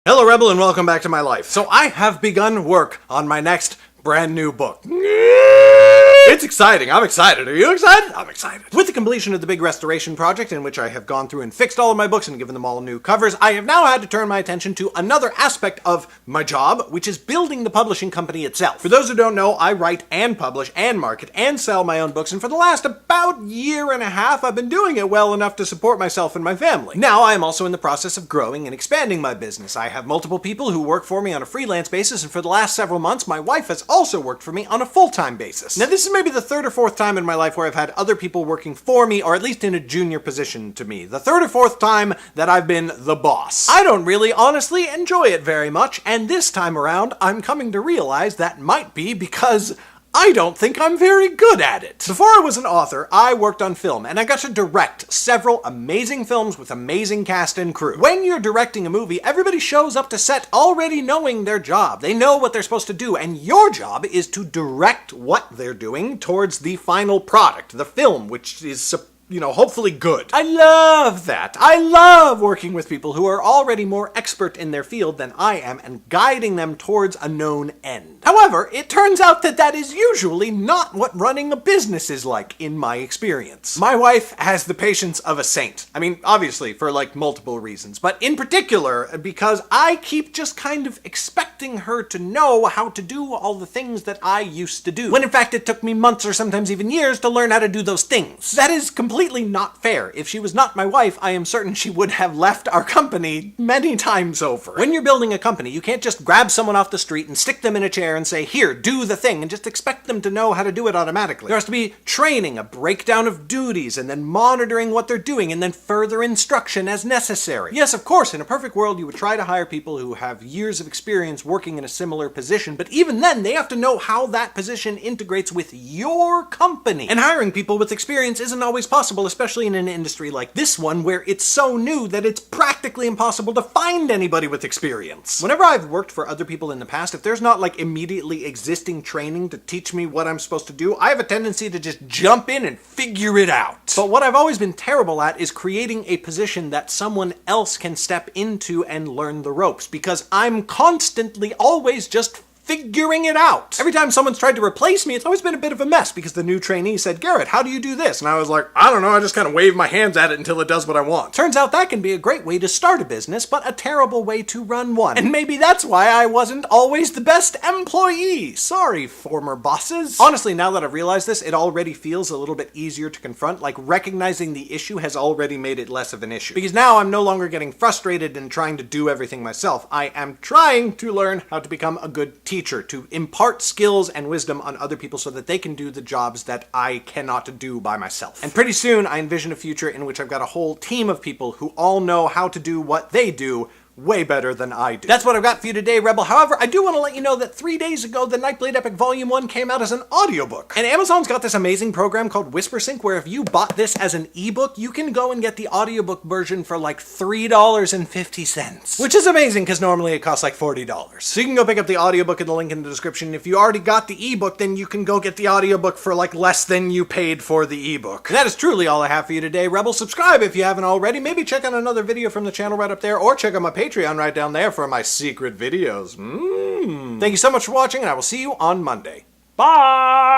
Hello Rebel and welcome back to my life. So I have begun work on my next brand new book. It's exciting. I'm excited. Are you excited? I'm excited. With the completion of the big restoration project in which I have gone through and fixed all of my books and given them all new covers, I have now had to turn my attention to another aspect of my job, which is building the publishing company itself. For those who don't know, I write and publish and market and sell my own books, and for the last about year and a half, I've been doing it well enough to support myself and my family. Now I am also in the process of growing and expanding my business. I have multiple people who work for me on a freelance basis, and for the last several months, my wife has also worked for me on a full-time basis. Now this is maybe the third or fourth time in my life where I've had other people working for me, or at least in a junior position to me. The third or fourth time that I've been the boss. I don't really honestly enjoy it very much, and this time around, I'm coming to realize that might be because I don't think I'm very good at it. Before I was an author, I worked on film, and I got to direct several amazing films with amazing cast and crew. When you're directing a movie, everybody shows up to set already knowing their job. They know what they're supposed to do, and your job is to direct what they're doing towards the final product, the film, which is hopefully good. I love that. I love working with people who are already more expert in their field than I am and guiding them towards a known end. However, it turns out that that is usually not what running a business is like, in my experience. My wife has the patience of a saint. I mean, obviously, for multiple reasons, but in particular, because I keep just kind of expecting her to know how to do all the things that I used to do, when in fact it took me months or sometimes even years to learn how to do those things. That is completely not fair. If she was not my wife, I am certain she would have left our company many times over. When you're building a company, you can't just grab someone off the street and stick them in a chair and say, here, do the thing, and just expect them to know how to do it automatically. There has to be training, a breakdown of duties, and then monitoring what they're doing, and then further instruction as necessary. Yes, of course, in a perfect world, you would try to hire people who have years of experience working in a similar position, but even then, they have to know how that position integrates with your company. And hiring people with experience isn't always possible, especially in an industry like this one, where it's so new that it's practically impossible to find anybody with experience. Whenever I've worked for other people in the past, if there's not immediately existing training to teach me what I'm supposed to do, I have a tendency to just jump in and figure it out. But what I've always been terrible at is creating a position that someone else can step into and learn the ropes, because I'm constantly always just figuring it out. Every time someone's tried to replace me, it's always been a bit of a mess because the new trainee said, Garrett, how do you do this? And I was like, I don't know, I just kind of wave my hands at it until it does what I want. Turns out that can be a great way to start a business, but a terrible way to run one. And maybe that's why I wasn't always the best employee. Sorry, former bosses. Honestly, now that I've realized this, it already feels a little bit easier to confront. Recognizing the issue has already made it less of an issue. Because now I'm no longer getting frustrated and trying to do everything myself. I am trying to learn how to become a good teacher, to impart skills and wisdom on other people so that they can do the jobs that I cannot do by myself. And pretty soon, I envision a future in which I've got a whole team of people who all know how to do what they do way better than I do. That's what I've got for you today, Rebel. However, I do want to let you know that 3 days ago, the Nightblade Epic Volume 1 came out as an audiobook. And Amazon's got this amazing program called WhisperSync, where if you bought this as an ebook, you can go and get the audiobook version for $3.50. Which is amazing, because normally it costs $40. So you can go pick up the audiobook in the link in the description. If you already got the ebook, then you can go get the audiobook for less than you paid for the ebook. And that is truly all I have for you today, Rebel. Subscribe if you haven't already. Maybe check out another video from the channel right up there, or check out my Patreon right down there for my secret videos. Thank you so much for watching, and I will see you on Monday. Bye!